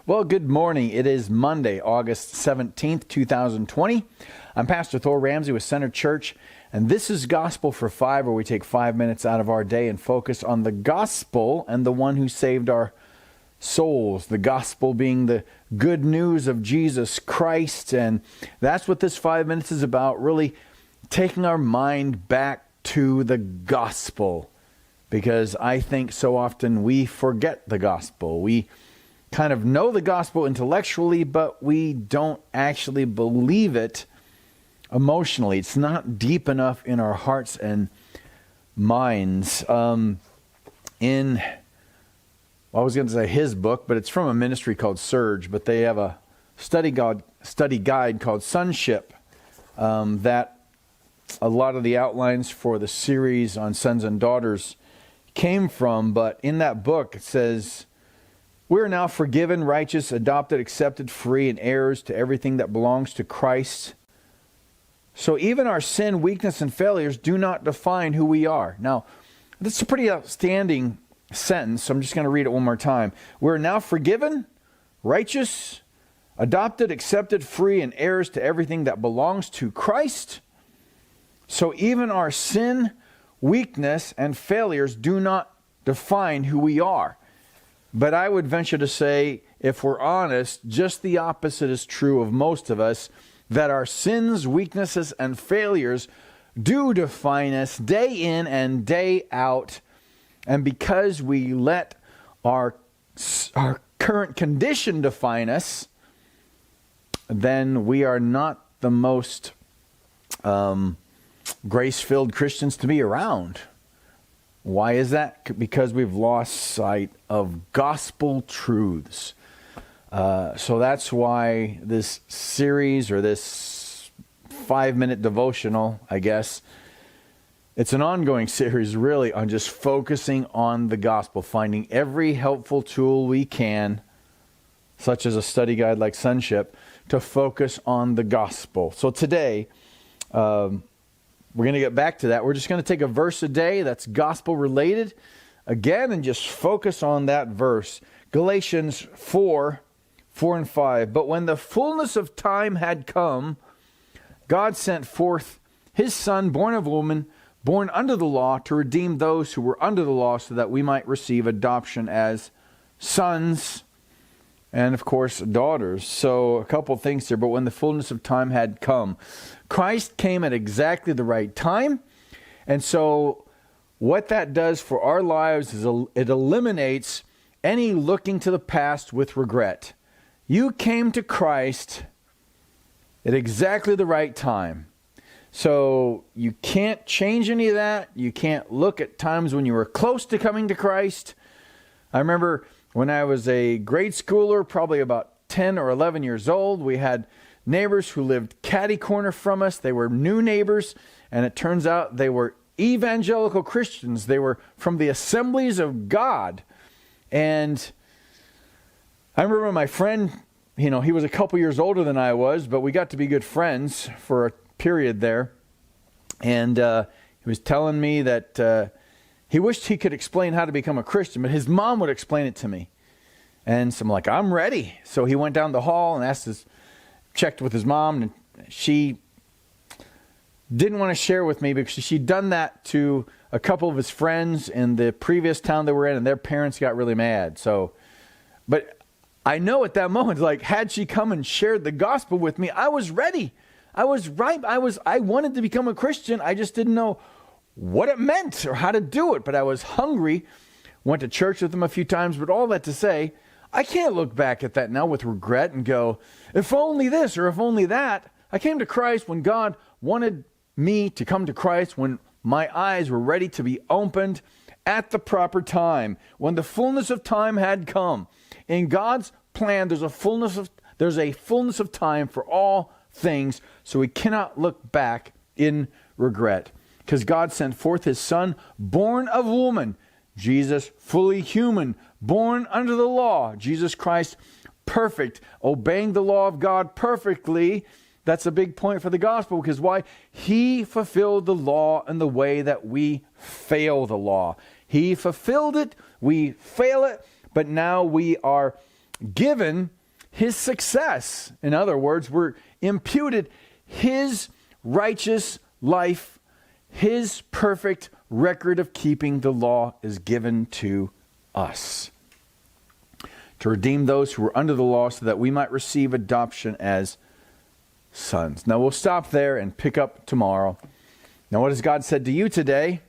Well, good morning. It is Monday, August 17th, 2020. I'm Pastor Thor Ramsey with Center Church, and this is Gospel for Five, where we take 5 minutes out of our day and focus on the gospel and the one who saved our souls. The gospel being the good news of Jesus Christ, and that's what this 5 minutes is about, really taking our mind back to the gospel, because I think so often we forget the gospel. We kind of know the gospel intellectually, but we don't actually believe it emotionally. It's not deep enough in our hearts and minds. I was going to say his book, but it's from a ministry called Surge, but they have a study guide called Sonship that a lot of the outlines for the series on sons and daughters came from. But in that book, it says, "We are now forgiven, righteous, adopted, accepted, free, and heirs to everything that belongs to Christ. So even our sin, weakness, and failures do not define who we are." Now, that's a pretty outstanding sentence, so I'm just going to read it one more time. "We're now forgiven, righteous, adopted, accepted, free, and heirs to everything that belongs to Christ. So even our sin, weakness, and failures do not define who we are." But I would venture to say, if we're honest, just the opposite is true of most of us, that our sins, weaknesses, and failures do define us day in and day out. And because we let our current condition define us, then we are not the most grace-filled Christians to be around. Why is that? Because we've lost sight of gospel truths. So that's why this series, or this 5-minute devotional, I guess, it's an ongoing series really on just focusing on the gospel, finding every helpful tool we can, such as a study guide like Sonship, to focus on the gospel. So today, we're going to get back to that. We're just going to take a verse a day that's gospel related again and just focus on that verse. Galatians 4:4 and 5. "But when the fullness of time had come, God sent forth his Son, born of woman, born under the law, to redeem those who were under the law, so that we might receive adoption as sons and, of course, daughters." So a couple things here. But when the fullness of time had come, Christ came at exactly the right time. And so what that does for our lives is it eliminates any looking to the past with regret. You came to Christ at exactly the right time. So you can't change any of that. You can't look at times when you were close to coming to Christ. I remember when I was a grade schooler, probably about 10 or 11 years old, we had neighbors who lived catty corner from us. They were new neighbors, and it turns out they were evangelical Christians. They were from the Assemblies of God. And I remember my friend, he was a couple years older than I was, but we got to be good friends for a period there. And he was telling me that he wished he could explain how to become a Christian, but his mom would explain it to me. And so I'm like, I'm ready. So he went down the hall and checked with his mom, and she didn't want to share with me because she'd done that to a couple of his friends in the previous town they were in, and their parents got really mad. But I know at that moment, like, had she come and shared the gospel with me, I was ready. I was right. I wanted to become a Christian. I just didn't know what it meant or how to do it, but I was hungry. Went to church with them a few times, but all that to say, I can't look back at that now with regret and go, if only this or if only that. I came to Christ when God wanted me to come to Christ, when my eyes were ready to be opened at the proper time, when the fullness of time had come. In God's plan, there's a fullness of time for all things, so we cannot look back in regret. Because God sent forth his Son, born of woman, Jesus, fully human, born under the law, Jesus Christ, perfect, obeying the law of God perfectly. That's a big point for the gospel, because why? He fulfilled the law in the way that we fail the law. He fulfilled it, we fail it, but now we are given his success. In other words, we're imputed his righteous life, his perfect record of keeping the law is given to us to redeem those who were under the law so that we might receive adoption as sons. Now we'll stop there and pick up tomorrow. Now what has God said to you today?